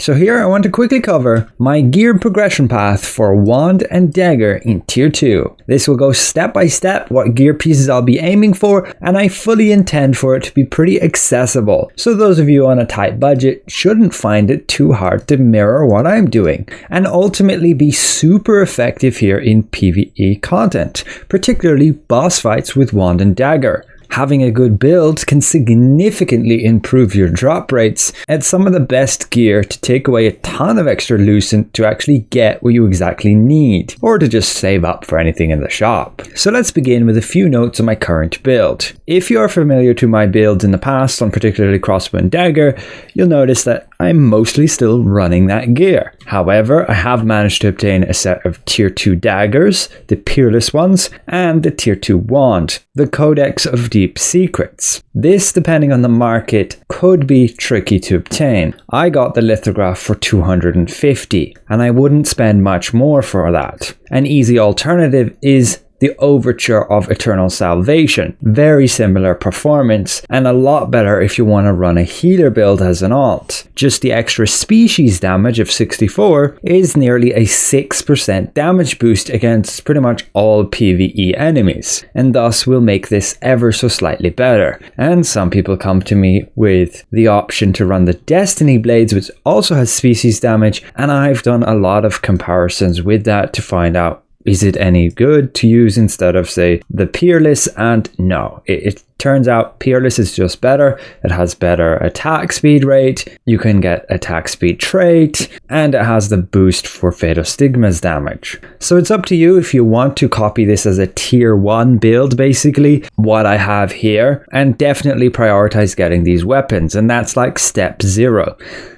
So here I want to quickly cover my gear progression path for Wand and Dagger in Tier 2. This will go step by step what gear pieces I'll be aiming for, and I fully intend for it to be pretty accessible. So those of you on a tight budget shouldn't find it too hard to mirror what I'm doing, and ultimately be super effective here in PvE content, particularly boss fights with Wand and Dagger. Having a good build can significantly improve your drop rates. It's some of the best gear to take away a ton of extra lucent to actually get what you exactly need, or to just save up for anything in the shop. So let's begin with a few notes on my current build. If you are familiar to my builds in the past on particularly crossbow and dagger, you'll notice that I'm mostly still running that gear. However, I have managed to obtain a set of Tier 2 daggers, the peerless ones, and the Tier 2 wand, the Codex of Deep Secrets. This, depending on the market, could be tricky to obtain. I got the lithograph for 250, and I wouldn't spend much more for that. An easy alternative is the Overture of Eternal Salvation. Very similar performance, and a lot better if you want to run a healer build as an alt. Just the extra species damage of 64 is nearly a 6% damage boost against pretty much all PvE enemies, and thus will make this ever so slightly better. And some people come to me with the option to run the Destiny Blades, which also has species damage, and I've done a lot of comparisons with that to find out, is it any good to use instead of, say, the Peerless? And no, it turns out Peerless is just better. It has better attack speed rate, you can get attack speed trait, and it has the boost for Fatal Stigma's damage. So it's up to you if you want to copy this as a Tier 1 build, basically, what I have here, and definitely prioritize getting these weapons, and that's like step 0.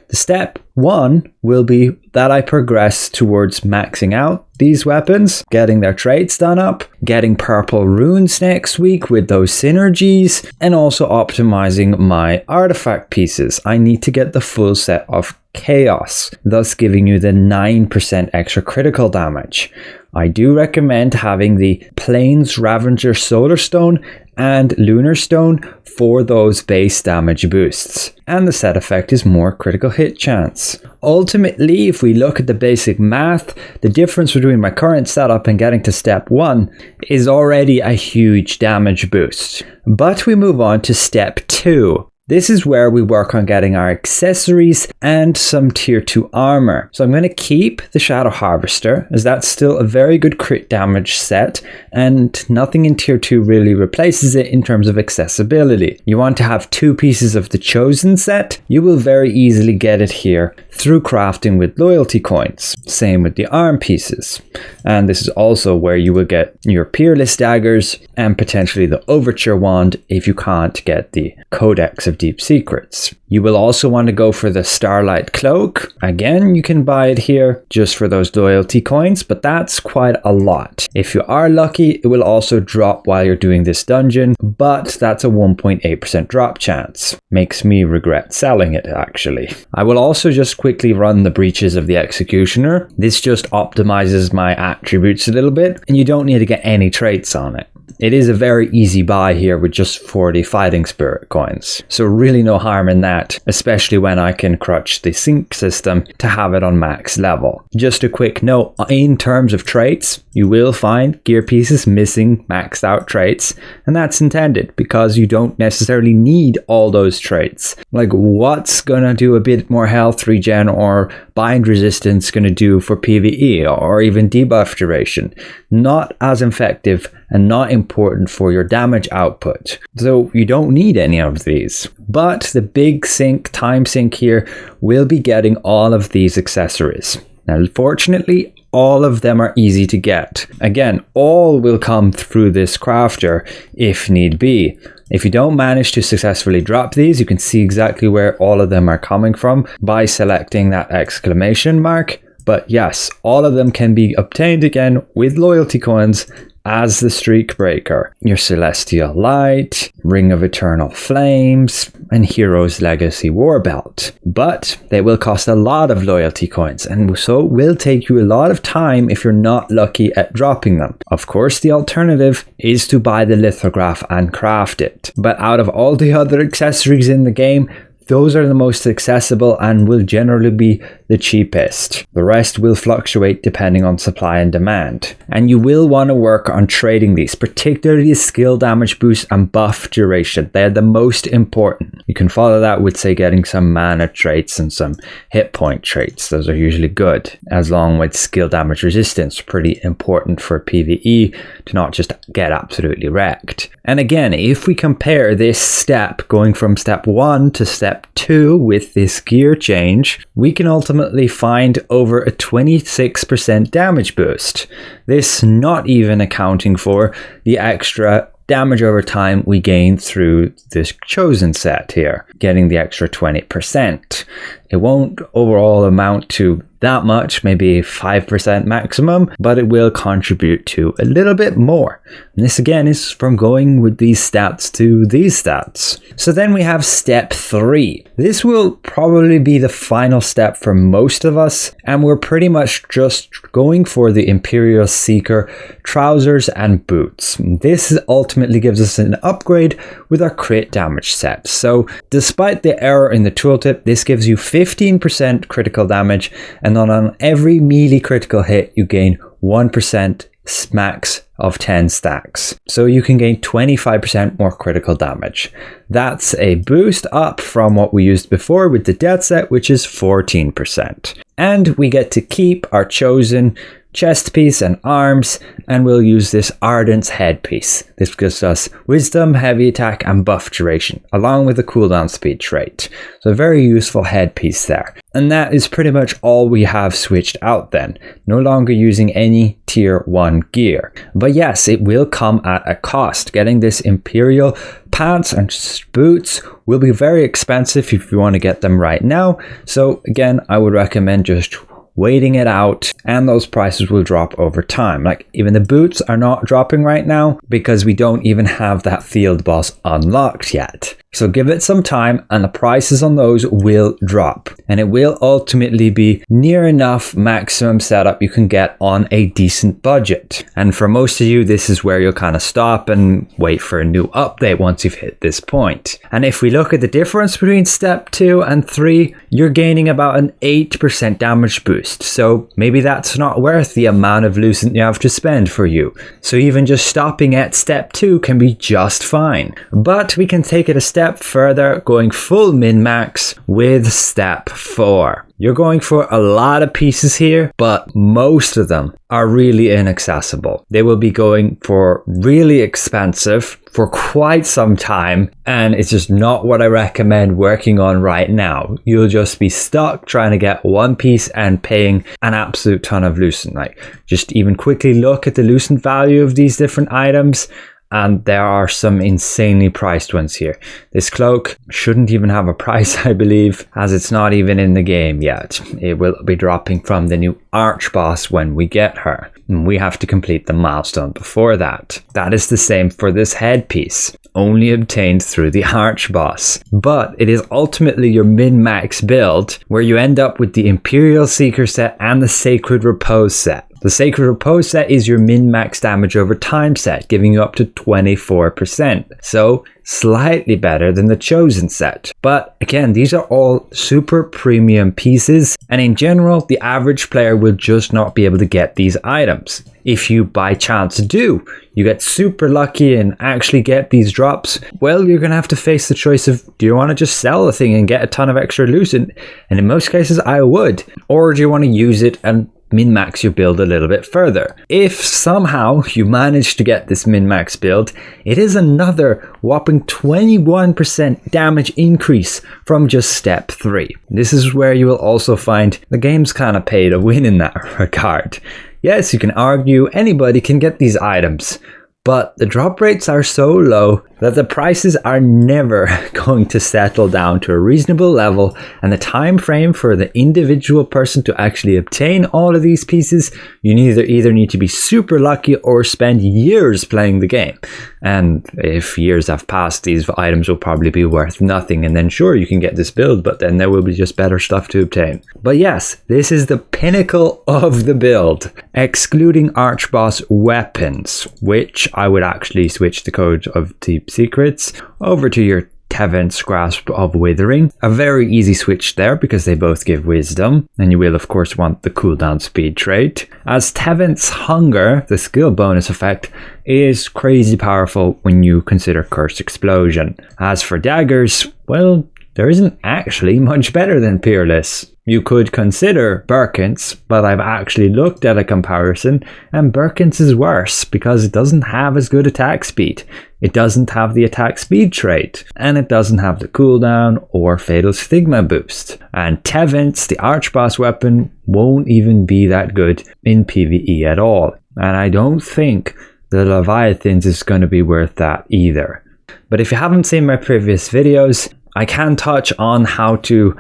The step 1 will be that I progress towards maxing out these weapons, getting their traits done up, getting purple runes next week with those synergies, and also optimizing my artifact pieces. I need to get the full set of Chaos, thus giving you the 9% extra critical damage. I do recommend having the Plains Ravager Solar Stone and Lunar Stone for those base damage boosts, and the set effect is more critical hit chance. Ultimately, if we look at the basic math, the difference between my current setup and getting to step 1 is already a huge damage boost. But we move on to step 2. This is where we work on getting our accessories and some Tier 2 armor. So I'm going to keep the Shadow Harvester, as that's still a very good crit damage set, and nothing in Tier 2 really replaces it in terms of accessibility. You want to have 2 pieces of the Chosen set. You will very easily get it here through crafting with loyalty coins. Same with the arm pieces. And this is also where you will get your Peerless daggers and potentially the Overture wand if you can't get the Codex of Deep Secrets. You will also want to go for the Starlight Cloak. Again, you can buy it here just for those loyalty coins, but that's quite a lot. If you are lucky, it will also drop while you're doing this dungeon, but that's a 1.8% drop chance. Makes me regret selling it, actually. I will also just quickly run the Breaches of the Executioner. This just optimizes my attributes a little bit, and you don't need to get any traits on it. It is a very easy buy here with just 40 Fighting Spirit coins, so really no harm in that, especially when I can crutch the sync system to have it on max level. Just a quick note, in terms of traits, you will find gear pieces missing maxed out traits, and that's intended because you don't necessarily need all those traits. Like, what's gonna do a bit more health regen or bind resistance gonna do for PvE, or even debuff duration? Not as effective and not important for your damage output. So you don't need any of these. But the big time sink here will be getting all of these accessories. Now, fortunately, all of them are easy to get. Again, all will come through this crafter if need be. If you don't manage to successfully drop these, you can see exactly where all of them are coming from by selecting that exclamation mark. But yes, all of them can be obtained again with loyalty coins as the Streak Breaker, your Celestial Light, Ring of Eternal Flames, and Hero's Legacy Warbelt. But they will cost a lot of loyalty coins, and so will take you a lot of time if you're not lucky at dropping them. Of course, the alternative is to buy the lithograph and craft it. But out of all the other accessories in the game, those are the most accessible and will generally be the cheapest. The rest will fluctuate depending on supply and demand. And you will want to work on trading these, particularly skill damage boost and buff duration. They're the most important. You can follow that with, say, getting some mana traits and some hit point traits. Those are usually good, as long with skill damage resistance, pretty important for PvE to not just get absolutely wrecked. And again, if we compare this step going from step 1 to step 2 with this gear change, we can ultimately find over a 26% damage boost. This not even accounting for the extra damage over time we gain through this chosen set here, getting the extra 20%. It won't overall amount to that much, maybe 5% maximum, but it will contribute to a little bit more. And this again is from going with these stats to these stats. So then we have step 3. This will probably be the final step for most of us, and we're pretty much just going for the Imperial Seeker trousers and boots. This ultimately gives us an upgrade with our crit damage set. So despite the error in the tooltip, this gives you 15% critical damage, and then on every melee critical hit you gain 1% max of 10 stacks. So you can gain 25% more critical damage. That's a boost up from what we used before with the death set, which is 14%. And we get to keep our chosen chest piece and arms, and we'll use this Ardent's headpiece. This gives us wisdom, heavy attack, and buff duration, along with a cooldown speed trait. So a very useful headpiece there. And that is pretty much all we have switched out then. No longer using any tier 1 gear. But yes, it will come at a cost. Getting this Imperial pants and boots will be very expensive if you want to get them right now. So again, I would recommend just waiting it out, and those prices will drop over time. Like, even the boots are not dropping right now because we don't even have that field boss unlocked yet. So give it some time and the prices on those will drop, and it will ultimately be near enough maximum setup you can get on a decent budget. And for most of you, this is where you'll kind of stop and wait for a new update once you've hit this point. And if we look at the difference between step 2 and 3, you're gaining about an 8% damage boost. So maybe that's not worth the amount of lucent you have to spend for you. So even just stopping at step 2 can be just fine. But we can take it a step further, going full min-max with step 4. You're going for a lot of pieces here, but most of them are really inaccessible. They will be going for really expensive for quite some time, and it's just not what I recommend working on right now. You'll just be stuck trying to get one piece and paying an absolute ton of lucent. Like, just even quickly look at the lucent value of these different items, and there are some insanely priced ones here. This cloak shouldn't even have a price, I believe, as it's not even in the game yet. It will be dropping from the new arch boss when we get her, and we have to complete the milestone before that. That is the same for this headpiece, only obtained through the arch boss. But it is ultimately your min-max build, where you end up with the Imperial Seeker set and the Sacred Repose set. The Sacred Repose set is your min-max damage over time set, giving you up to 24%. So slightly better than the Chosen set. But again, these are all super premium pieces, and in general, the average player will just not be able to get these items. If you by chance do, you get super lucky and actually get these drops, well, you're going to have to face the choice of, do you want to just sell the thing and get a ton of extra lucent? And in most cases, I would. Or do you want to use it and min-max your build a little bit further? If somehow you manage to get this min-max build, it is another whopping 21% damage increase from just step 3. This is where you will also find the game's kind of pay to win in that regard. Yes, you can argue anybody can get these items, but the drop rates are so low that the prices are never going to settle down to a reasonable level, and the time frame for the individual person to actually obtain all of these pieces, you either need to be super lucky or spend years playing the game. And if years have passed, these items will probably be worth nothing, and then sure, you can get this build, but then there will be just better stuff to obtain. But yes, this is the pinnacle of the build, excluding Archboss weapons, which I would actually switch the code of Deep Secrets over to your Tevent's Grasp of Withering. A very easy switch there because they both give wisdom, and you will of course want the cooldown speed trait. As Tevent's Hunger, the skill bonus effect, is crazy powerful when you consider Cursed Explosion. As for daggers, well, there isn't actually much better than Peerless. You could consider Birkin's, but I've actually looked at a comparison, and Birkin's is worse because it doesn't have as good attack speed. It doesn't have the attack speed trait, and it doesn't have the cooldown or Fatal Stigma boost. And Tevent's, the Archboss weapon, won't even be that good in PvE at all. And I don't think the Leviathan's is going to be worth that either. But if you haven't seen my previous videos, I can touch on how to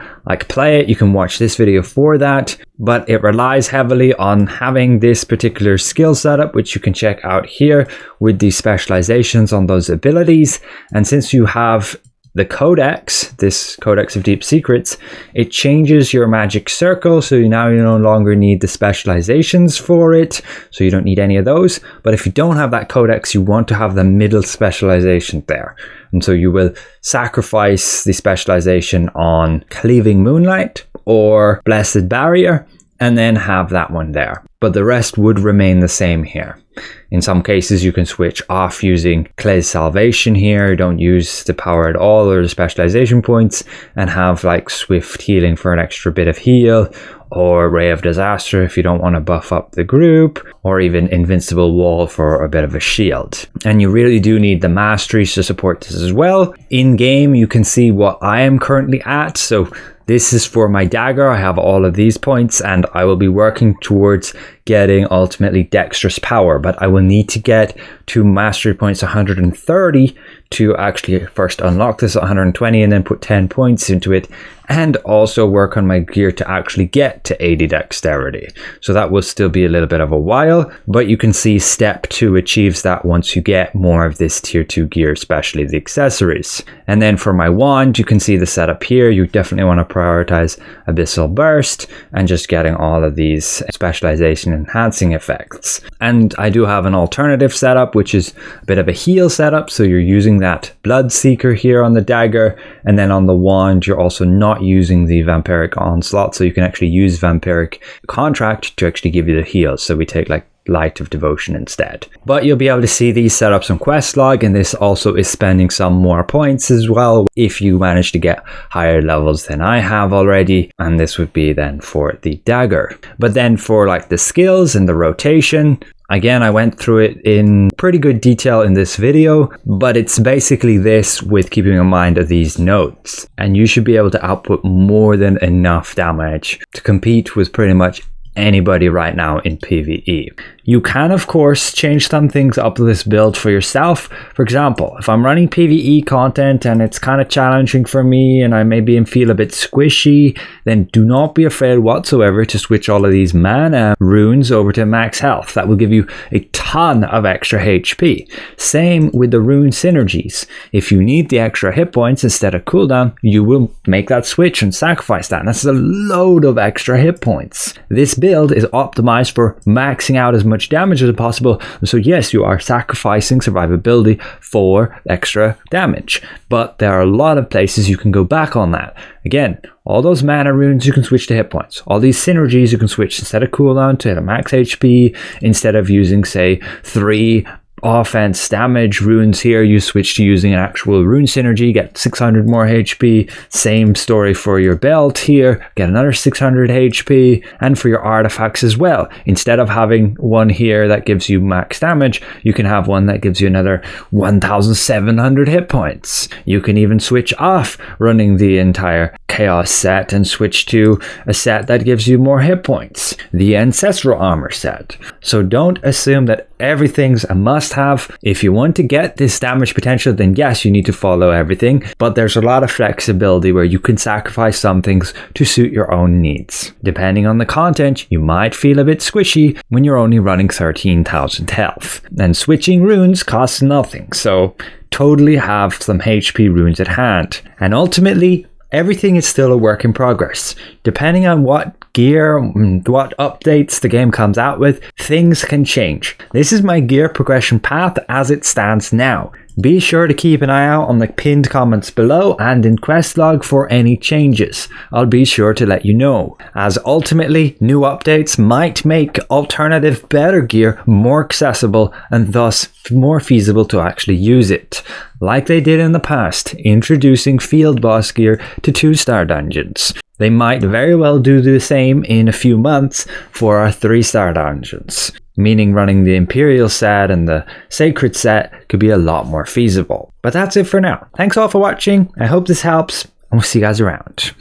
play it. You can watch this video for that, but it relies heavily on having this particular skill setup, which you can check out here with the specializations on those abilities. And since you have the Codex, this Codex of Deep Secrets, it changes your magic circle, so now you no longer need the specializations for it, so you don't need any of those. But if you don't have that Codex, you want to have the middle specialization there. And so you will sacrifice the specialization on Cleaving Moonlight or Blessed Barrier, and then have that one there. But the rest would remain the same here. In some cases, you can switch off using Clay's Salvation here, don't use the power at all or the specialization points, and have Swift Healing for an extra bit of heal, or Ray of Disaster if you don't want to buff up the group, or even Invincible Wall for a bit of a shield. And you really do need the masteries to support this as well. In game, you can see what I am currently at, so this is for my dagger. I have all of these points, and I will be working towards getting ultimately Dexterous Power, but I will need to get to mastery points 130 to actually first unlock this at 120 and then put 10 points into it, and also work on my gear to actually get to 80 dexterity. So that will still be a little bit of a while, but you can see step 2 achieves that once you get more of this tier 2 gear, especially the accessories. And then for my wand, you can see the setup here. You definitely want to prioritize Abyssal Burst and just getting all of these specialization enhancing effects. And I do have an alternative setup, which is a bit of a heal setup, so you're using that Blood Seeker here on the dagger, and then on the wand you're also not using the Vampiric Onslaught, so you can actually use Vampiric Contract to actually give you the heals. So we take Light of Devotion instead. But you'll be able to see these setups on quest log, and this also is spending some more points as well if you manage to get higher levels than I have already, and this would be then for the dagger. But then for the skills and the rotation, again, I went through it in pretty good detail in this video, but it's basically this with keeping in mind of these notes. And you should be able to output more than enough damage to compete with pretty much anybody right now in PvE. You can of course change some things up to this build for yourself. For example, if I'm running PvE content and it's kind of challenging for me and I maybe feel a bit squishy, then do not be afraid whatsoever to switch all of these mana runes over to max health. That will give you a ton of extra HP. Same with the rune synergies. If you need the extra hit points instead of cooldown, you will make that switch and sacrifice that, and that's a load of extra hit points. This build is optimized for maxing out as much damage as possible, so yes, you are sacrificing survivability for extra damage, but there are a lot of places you can go back on that. Again, all those mana runes you can switch to hit points. All these synergies you can switch instead of cooldown to a max HP. Instead of using say 3 offense damage runes here, you switch to using an actual rune synergy, get 600 more HP. Same story for your belt here, get another 600 HP. And for your artifacts as well, instead of having one here that gives you max damage, you can have one that gives you another 1700 hit points. You can even switch off running the entire chaos set and switch to a set that gives you more hit points, the ancestral armor set. So don't assume that everything's a must have. If you want to get this damage potential, then yes, you need to follow everything, but there's a lot of flexibility where you can sacrifice some things to suit your own needs. Depending on the content, you might feel a bit squishy when you're only running 13,000 health, and switching runes costs nothing, so totally have some HP runes at hand. And ultimately, everything is still a work in progress. Depending on what gear, what updates the game comes out with, things can change. This is my gear progression path as it stands now. Be sure to keep an eye out on the pinned comments below and in quest log for any changes. I'll be sure to let you know, as ultimately new updates might make alternative better gear more accessible and thus more feasible to actually use it, like they did in the past, introducing field boss gear to 2-star dungeons. They might very well do the same in a few months for our 3-star dungeons, meaning running the Imperial set and the Sacred set could be a lot more feasible. But that's it for now. Thanks all for watching, I hope this helps, and we'll see you guys around.